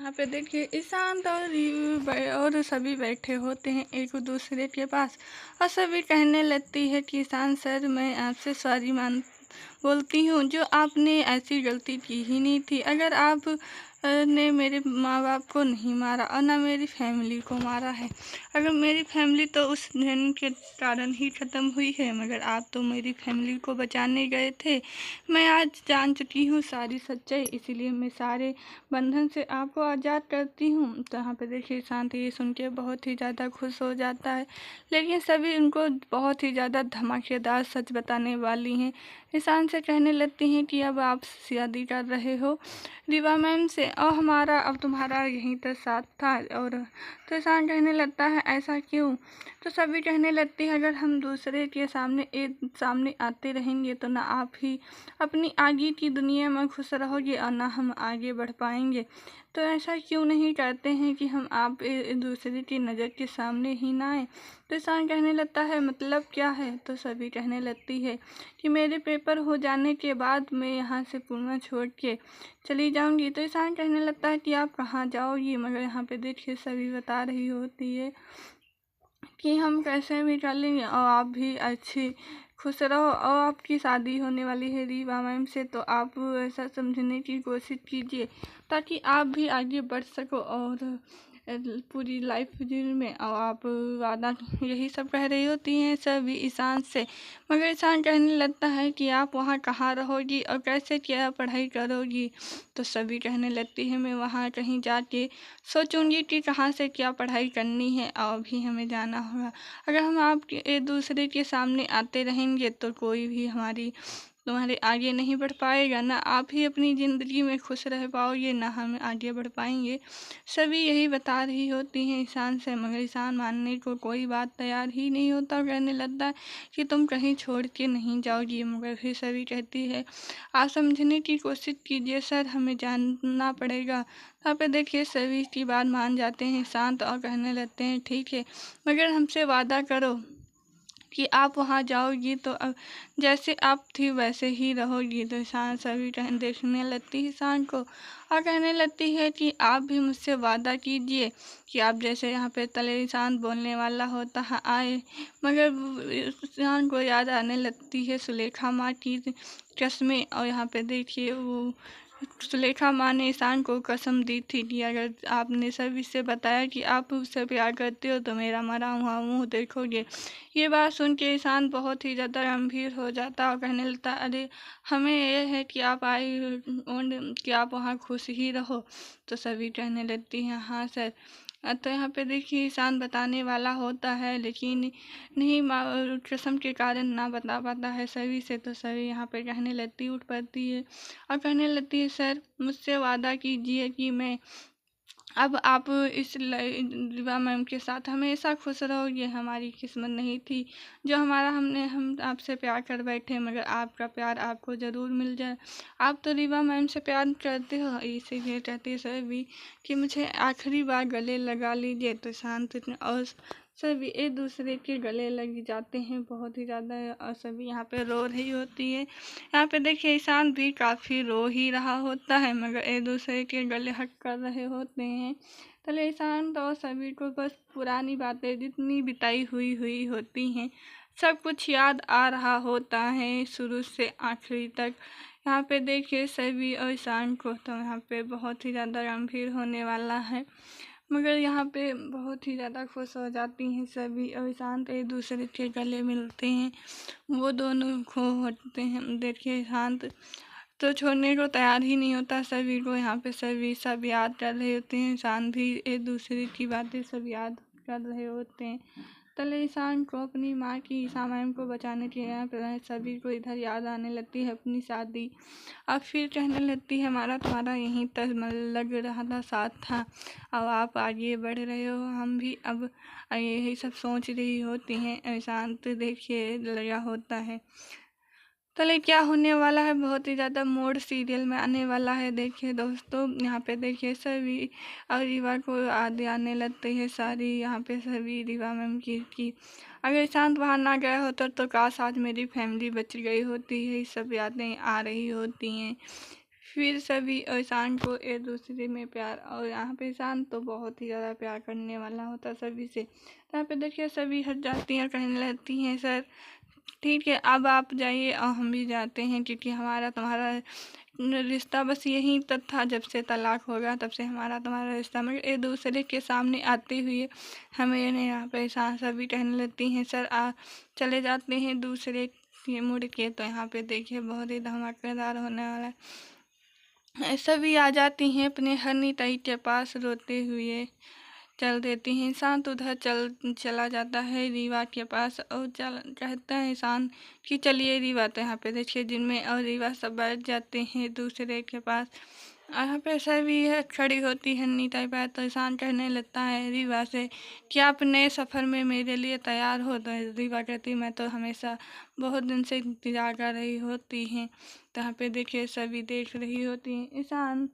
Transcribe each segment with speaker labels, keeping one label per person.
Speaker 1: यहाँ पे देखिए ईशांत और सभी बैठे होते हैं एक दूसरे के पास और सभी कहने लगती है कि ईशांत सर, मैं आपसे सॉरी बोलती हूँ। जो आपने ऐसी गलती की ही नहीं थी। अगर आप ने मेरे माँ बाप को नहीं मारा और ना मेरी फैमिली को मारा है। अगर मेरी फैमिली तो उस दिन के कारण ही ख़त्म हुई है, मगर आप तो मेरी फैमिली को बचाने गए थे। मैं आज जान चुकी हूँ सारी सच्चाई, इसीलिए मैं सारे बंधन से आपको आज़ाद करती हूँ। तो यहाँ पे देखिए शांत ये सुन के बहुत ही ज़्यादा खुश हो जाता है, लेकिन सभी उनको बहुत ही ज़्यादा धमाकेदार सच बताने वाली हैं। ईशान से कहने लगती हैं कि अब आप शादी कर रहे हो रीवा मैम से, और हमारा अब तुम्हारा यहीं तक साथ था। और तो ईशान कहने लगता है ऐसा क्यों? तो सभी कहने लगती है अगर हम दूसरे के सामने आते रहेंगे तो ना आप ही अपनी आगे की दुनिया में खुश रहोगे और ना हम आगे बढ़ पाएंगे। तो ऐसा क्यों नहीं करते हैं कि हम आप एक दूसरे की नज़र के सामने ही ना आए। तो ईशान कहने लगता है मतलब क्या है? तो सभी कहने लगती है कि मेरे पेपर हो जाने के बाद मैं यहाँ से पूना छोड़ के चली जाऊँगी। तो ईशान कहने लगता है कि आप कहाँ जाओगी? मगर यहाँ पे देखिए सभी बता रही होती है कि हम कैसे भी कर लेंगे और आप भी अच्छी खुश रहो, और आपकी शादी होने वाली है रीवा मैम से, तो आप ऐसा समझने की कोशिश कीजिए ताकि आप भी आगे बढ़ सको और पूरी लाइफ में। और आप वादा यही सब कह रही होती हैं सभी ईशान से, मगर ईशान कहने लगता है कि आप वहाँ कहाँ रहोगी और कैसे क्या पढ़ाई करोगी। तो सभी कहने लगती है मैं वहाँ कहीं जाके सोचूंगी कि कहाँ से क्या पढ़ाई करनी है और भी हमें जाना होगा। अगर हम आप एक दूसरे के सामने आते रहेंगे तो कोई भी तुम्हारे आगे नहीं बढ़ पाएगा, ना आप ही अपनी ज़िंदगी में खुश रह पाओगे, ना हम आगे बढ़ पाएंगे। सभी यही बता रही होती हैं ईशान से, मगर ईशान मानने को कोई बात तैयार ही नहीं होता। कहने लगता है कि तुम कहीं छोड़ के नहीं जाओगी। मगर फिर सभी कहती है आप समझने की कोशिश कीजिए सर, हमें जानना पड़ेगा। यहाँ पे देखिए सभी की बात मान जाते हैं शांत और कहने लगते हैं ठीक है, मगर हमसे वादा करो कि आप वहाँ जाओगी तो अब जैसे आप थी वैसे ही रहोगी। तो शांत सभी देखने लगती है शांत को और कहने लगती है कि आप भी मुझसे वादा कीजिए कि आप जैसे यहाँ पे तले शांत बोलने वाला होता है आए, मगर शांत को याद आने लगती है सुलेखा माँ की कस्में। और यहाँ पे देखिए वो सुलेखा माँ ने ईशान को कसम दी थी कि अगर आपने सभी से बताया कि आप उससे प्यार करते हो तो मेरा मरा हुआ मुँह देखोगे। ये बात सुन के ईशान बहुत ही ज़्यादा गंभीर हो जाता और कहने लगता अरे हमें ये है कि आप आए और कि आप वहाँ खुश ही रहो। तो सभी कहने लगती हैं हाँ सर। तो यहाँ पे देखिए ईशान बताने वाला होता है लेकिन नहीं कसम के कारण ना बता पाता है सभी से। तो सभी यहाँ पे कहने लगती उठ पड़ती है और कहने लगती है सर मुझसे वादा कीजिए कि मैं अब आप इस रीवा मैम के साथ हमेशा खुश रहोगे। हमारी किस्मत नहीं थी जो हम आपसे प्यार कर बैठे, मगर आपका प्यार आपको ज़रूर मिल जाए। आप तो रीवा मैम से प्यार करते हो, इसीलिए कहते हैं सभी कि मुझे आखिरी बार गले लगा लीजिए। तो शांत और सभी एक दूसरे के गले लग जाते हैं बहुत ही ज़्यादा, और सभी यहाँ पे रो रही होती है। यहाँ पे देखिए ईशान भी काफ़ी रो ही रहा होता है, मगर एक दूसरे के गले हक कर रहे होते हैं। तले ईशान तो सभी को बस पुरानी बातें जितनी बिताई हुई होती हैं सब कुछ याद आ रहा होता है शुरू से आखिरी तक। यहाँ पे देखिए सभी और ईशान को तो यहाँ पे बहुत ही ज़्यादा गंभीर होने वाला है, मगर यहाँ पे बहुत ही ज़्यादा खुश हो जाती हैं सभी और शांत एक दूसरे के गले मिलते हैं। वो दोनों खो होते हैं। देखिए शांत तो छोड़ने को तैयार ही नहीं होता सभी को। यहाँ पे सभी सब याद कर रहे होते हैं, शांत भी एक दूसरे की बातें सब याद कर रहे होते हैं। तले ईशान को अपनी माँ की ईशा मैम को बचाने के लिए सभी को इधर याद आने लगती है अपनी शादी। अब फिर कहने लगती है हमारा तुम्हारा यहीं तक लग रहा था साथ था, अब आप आगे बढ़ रहे हो, हम भी अब यही सब सोच रही होती हैं। शांत देखिए लगा होता है चले क्या होने वाला है, बहुत ही ज़्यादा मोड़ सीरियल में आने वाला है। देखिए दोस्तों यहाँ पे देखिए सभी और रीवा को आदि आने लगते हैं सारी। यहाँ पे सभी रीवा मैम की अगर शांत वहाँ ना गया होता तो काश आज मेरी फैमिली बच गई होती है। ये सब यादें आ रही होती हैं। फिर सभी ईशान को एक दूसरे में प्यार, और यहाँ पे ईशान तो बहुत ही ज़्यादा प्यार करने वाला होता है सभी से। तो यहाँ पे देखिए सभी हट जाती हैं, कहने लगती हैं सर ठीक है अब आप जाइए और हम भी जाते हैं, क्योंकि हमारा तुम्हारा रिश्ता बस यही तक था, जब से तलाक हो गया तब से हमारा तुम्हारा रिश्ता, मगर एक दूसरे के सामने आते हुए हमें यहाँ पे ईशान सभी कहने लगती हैं सर चले जाते हैं दूसरे के मुड़ के। तो यहाँ पे देखिए बहुत ही धमाकेदार होने वाला है। सभी आ जाती हैं अपने हनी ताई के पास रोते हुए, चल देती हैं। ईशान उधर चला जाता है रीवा के पास और कहता है ईशान कि चलिए रीवा। तो यहाँ पे देखिए जिनमें और रीवा सब बैठ जाते हैं दूसरे के पास। और यहाँ पे सभी है खड़ी होती है नीता पर। तो ईशान कहने लगता है रीवा से कि आप नए सफ़र में मेरे लिए तैयार हो। तो रीवा कहती मैं तो हमेशा बहुत दिन से इंतजार कर रही होती हैं। तो यहाँ पे देखिए सभी देख रही होती हैं। ईशान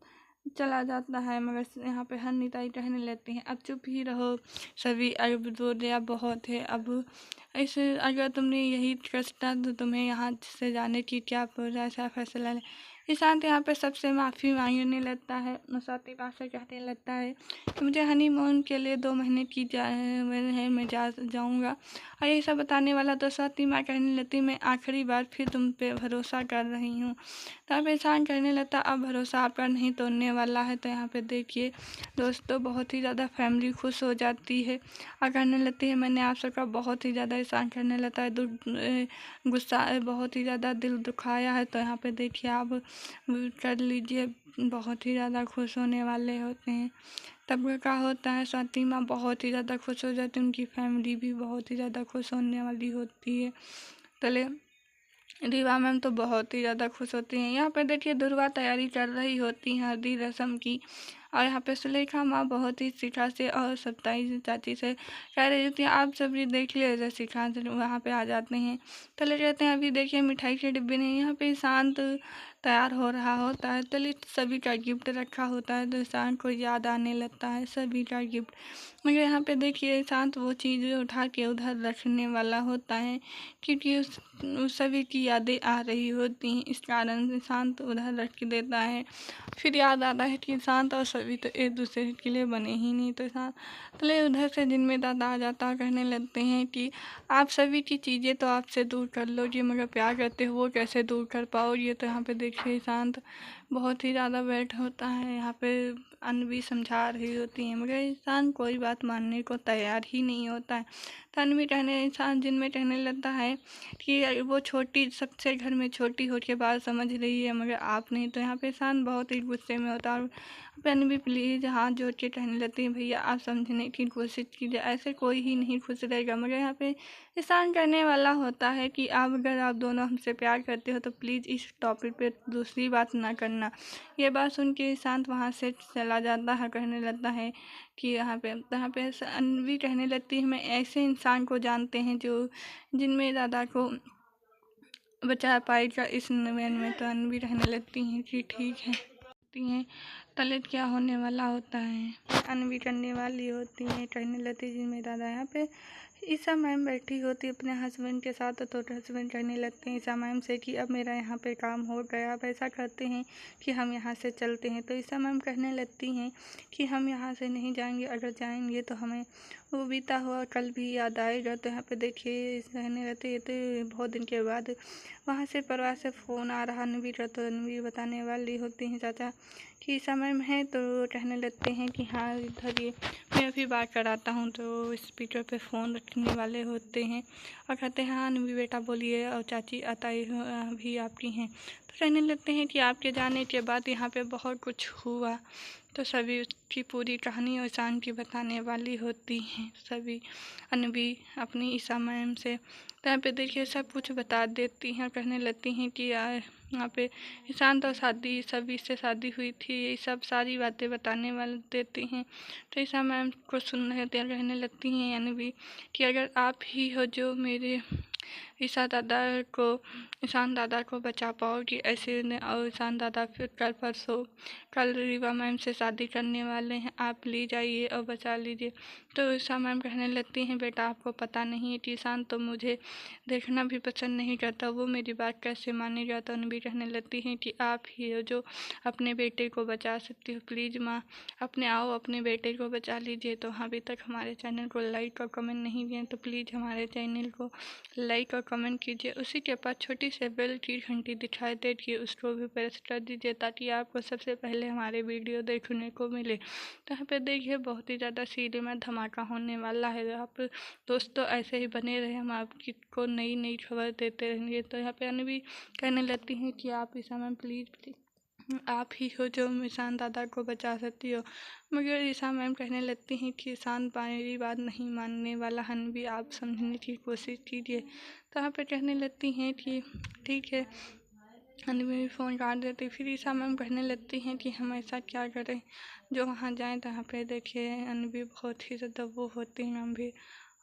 Speaker 1: चला जाता है, मगर यहाँ पे हर ताई कहने लगती हैं अब चुप ही रहो सभी, अब रो दिया बहुत है, अब ऐसे अगर तुमने यही कष्टा तो तुम्हें यहाँ से जाने की क्या ऐसा फैसला ले। ईशान यहाँ पे सबसे माफ़ी मांगने लगता है, स्वाति माँ से कहने लगता है कि मुझे हनीमून के लिए 2 महीने की मैं जाऊँगा। और ये सब बताने वाला तो स्वाति माँ कहने लगती मैं आखिरी बार फिर तुम पे भरोसा कर रही हूँ। तब ईशान कहने लगता अब भरोसा आपका नहीं तोड़ने वाला है। तो यहाँ पे देखिए दोस्तों बहुत ही ज़्यादा फैमिली खुश हो जाती है और कहने लगती है मैंने आप सबका बहुत ही ज़्यादा, ईशान कहने लगता है गुस्सा बहुत ही ज़्यादा दिल दुखाया है। तो यहाँ पे देखिए आप कर लीजिए, बहुत ही ज़्यादा खुश होने वाले होते हैं। तब क्या होता है स्वाति माँ बहुत ही ज़्यादा खुश हो जाती है, उनकी फैमिली भी बहुत ही ज़्यादा खुश होने वाली होती है। चले रीवा मैम तो बहुत ही ज़्यादा खुश होती हैं। यहाँ पे देखिए दुर्वा तैयारी कर रही होती हैं हल्दी रस्म की, और यहाँ पे सुलेखा माँ बहुत ही शिखा से और सत्ताई चाची से कह रही होती हैं आप सब भी देख लीजिए। शिखा से वहाँ पे आ जाते हैं, चले जाते हैं। अभी देखिए मिठाई के डिब्बे नहीं, यहाँ पे शांत तैयार हो रहा होता है। चलिए सभी का गिफ्ट रखा होता है तो शांत को याद आने लगता है सभी का गिफ्ट, मगर यहाँ पे देखिए शांत वो चीज़ उठा के उधर रखने वाला होता है, क्योंकि उस सभी की यादें आ रही होती हैं, इस कारण से शांत उधर रख देता है। फिर याद आता है कि शांत और सभी तो एक दूसरे के लिए बने ही नहीं। तो शांत चले उधर से जिनमें दादा आ जाता कहने लगते हैं कि आप सभी की चीज़ें तो आपसे दूर कर लोगे, मगर प्यार करते हो वो कैसे दूर कर पाओगे। तो यहाँ पे देखिए शांत बहुत ही ज़्यादा बैठ होता है, यहाँ पे अनवी समझा रही होती है, मगर इंसान कोई बात मानने को तैयार ही नहीं होता है। तो अनवी कहने इंसान जिनमें कहने लगता है कि वो छोटी सबसे घर में छोटी हो के बात समझ रही है, मगर आप नहीं। तो यहाँ पे इंसान बहुत ही गुस्से में होता है और अनवी प्लीज़ हाथ जोड़ के कहने लगती है भैया आप समझने की कोशिश कीजिए, ऐसे कोई ही नहीं खुश रहेगा। मगर यहाँ पे इंसान कहने वाला होता है कि अगर आप दोनों हमसे प्यार करते हो तो प्लीज़ इस टॉपिक पे दूसरी बात ना करना। ये बात सुन के शांत वहाँ से चला जाता है, कहने लगता है कि यहाँ पे अनवी कहने लगती है मैं ऐसे इंसान को जानते हैं जो जिनमें दादा को बचा पाएगा इस नवेन में। तो अनवी कहने लगती हैं कि ठीक है हैं तलित क्या होने वाला होता है अनवी करने वाली होती हैं, कहने लगती जिनमें दादा। यहाँ पे ईशा मैम बैठी होती अपने हस्बैंड के साथ, तो हस्बैंड कहने लगते हैं ईशा मैम से कि अब मेरा यहाँ पे काम हो गया, अब ऐसा करते हैं कि हम यहाँ से चलते हैं। तो ईशा मैम कहने लगती हैं कि हम यहाँ से नहीं जाएंगे, अगर जाएंगे तो हमें वो बीता हुआ कल भी याद आएगा। तो यहाँ पे देखिए कहने लगते हैं तो बहुत दिन के बाद वहाँ से परिवार से फ़ोन आ रहा अनवी का। तो अनवी बताने वाली होती हैं चाचा कि समय में है, तो कहने लगते हैं कि हाँ इधर ये मैं अभी बात कराता हूँ। तो स्पीकर पे फ़ोन रखने वाले होते हैं और कहते हैं हाँ अनवी बेटा बोलिए, और चाची अताई भी आपकी हैं। तो कहने लगते हैं कि आपके जाने के बाद यहाँ पे बहुत कुछ हुआ। तो सभी उसकी पूरी कहानी और ईशान की बताने वाली होती हैं सभी अनवी अपनी ईशा मैम से। तो यहाँ पे देखिए सब कुछ बता देती हैं और कहने लगती हैं कि यहाँ पे ईशान तो शादी सभी से शादी हुई थी, ये सब सारी बातें बताने वाले देती हैं। तो ईशा मैम को सुन रहे थे, कहने लगती हैं अनवी कि अगर आप ही हो जो मेरे ईशान दादा को बचा पाओगी ऐसे ने। और ईशान दादा फिर कल रीवा मैम से शादी करने वाले हैं, आप प्लीज आइए और बचा लीजिए। तो ईशा मैम कहने लगती हैं, बेटा आपको पता नहीं है कि ईशान तो मुझे देखना भी पसंद नहीं करता, वो मेरी बात कैसे मानेगा। तो अनवी कहने लगती हैं कि आप ही हो जो अपने बेटे को बचा सकती हो, प्लीज़ माँ अपने बेटे को बचा लीजिए। तो अभी तक हमारे चैनल को लाइक और कमेंट नहीं किए तो प्लीज़ हमारे चैनल को लाइक और कमेंट कीजिए। उसी के पास छोटी से बेल की घंटी दिखाई देती है, उसको भी प्रेस कर दीजिए ताकि आपको सबसे पहले हमारे वीडियो देखने को मिले। तो यहाँ पे देखिए बहुत ही ज़्यादा सीरियल में धमाका होने वाला है। आप दोस्तों ऐसे ही बने रहे, हम आपको नई नई खबर देते रहेंगे। तो यहाँ पे अनवी कहने लगती हैं कि आप ईशा मैम प्लीज़ आप ही हो जो ईशान दादा को बचा सकती हो। मगर ईशा मैम कहने लगती हैं कि ईशान मेरी बात नहीं मानने वाला, अनवी आप समझने की कोशिश कीजिए। तो यहाँ पे कहने लगती हैं कि ठीक है। अनवी भी फ़ोन काट देती। फिर ईशा मैम कहने लगती हैं कि हम ऐसा क्या करें जो वहाँ जाएँ। तो यहाँ पे देखिए अनवी बहुत ही ज़्यादा वो होती हैं मैम भी,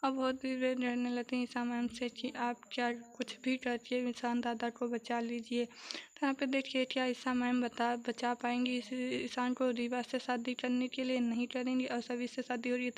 Speaker 1: और बहुत ही वे डरने लगती हैं ईशा मैम से कि आप क्या कुछ भी करके ईशान दादा को बचा लीजिए। तो यहाँ पे देखिए क्या ईशा मैम बचा पाएंगी ईशान को रीवा से शादी करने के लिए, नहीं करेंगी। और सभी से शादी हो रही है।